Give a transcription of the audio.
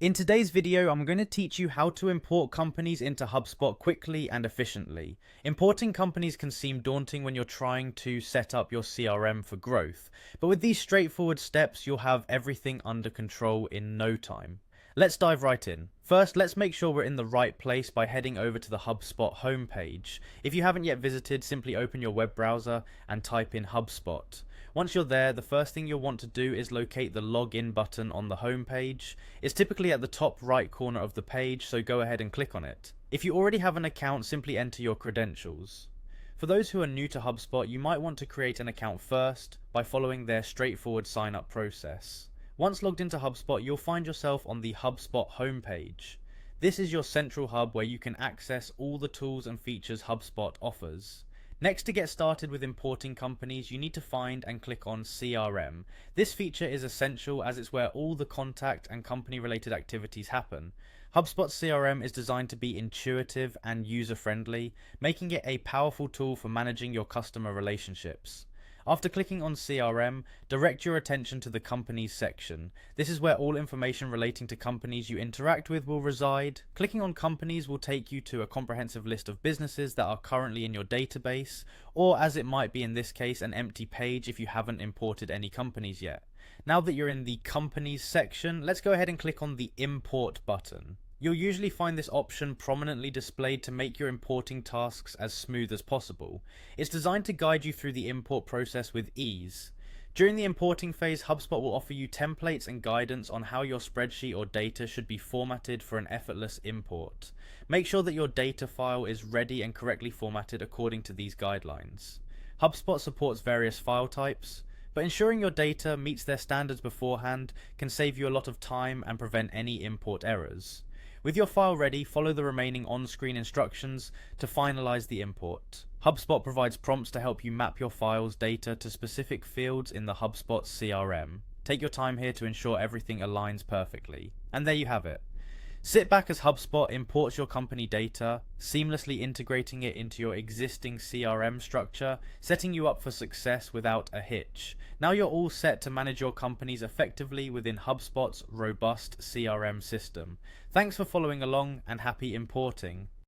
In today's video, I'm going to teach you how to import companies into HubSpot quickly and efficiently. Importing companies can seem daunting when you're trying to set up your CRM for growth, but with these straightforward steps, you'll have everything under control in no time. Let's dive right in. First, let's make sure we're in the right place by heading over to the HubSpot homepage. If you haven't yet visited, simply open your web browser and type in HubSpot. Once you're there, the first thing you'll want to do is locate the login button on the home page. It's typically at the top right corner of the page, so go ahead and click on it. If you already have an account, simply enter your credentials. For those who are new to HubSpot, you might want to create an account first by following their straightforward sign up process. Once logged into HubSpot, you'll find yourself on the HubSpot homepage. This is your central hub where you can access all the tools and features HubSpot offers. Next, to get started with importing companies, you need to find and click on CRM. This feature is essential as it's where all the contact and company related activities happen. HubSpot CRM is designed to be intuitive and user-friendly, making it a powerful tool for managing your customer relationships. After clicking on CRM, direct your attention to the Companies section. This is where all information relating to companies you interact with will reside. Clicking on Companies will take you to a comprehensive list of businesses that are currently in your database, or as it might be in this case, an empty page if you haven't imported any companies yet. Now that you're in the Companies section, let's go ahead and click on the Import button. You'll usually find this option prominently displayed to make your importing tasks as smooth as possible. It's designed to guide you through the import process with ease. During the importing phase, HubSpot will offer you templates and guidance on how your spreadsheet or data should be formatted for an effortless import. Make sure that your data file is ready and correctly formatted according to these guidelines. HubSpot supports various file types, but ensuring your data meets their standards beforehand can save you a lot of time and prevent any import errors. With your file ready, follow the remaining on-screen instructions to finalize the import. HubSpot provides prompts to help you map your file's data to specific fields in the HubSpot CRM. Take your time here to ensure everything aligns perfectly. And there you have it. Sit back as HubSpot imports your company data, seamlessly integrating it into your existing CRM structure, setting you up for success without a hitch. Now you're all set to manage your companies effectively within HubSpot's robust CRM system. Thanks for following along and happy importing.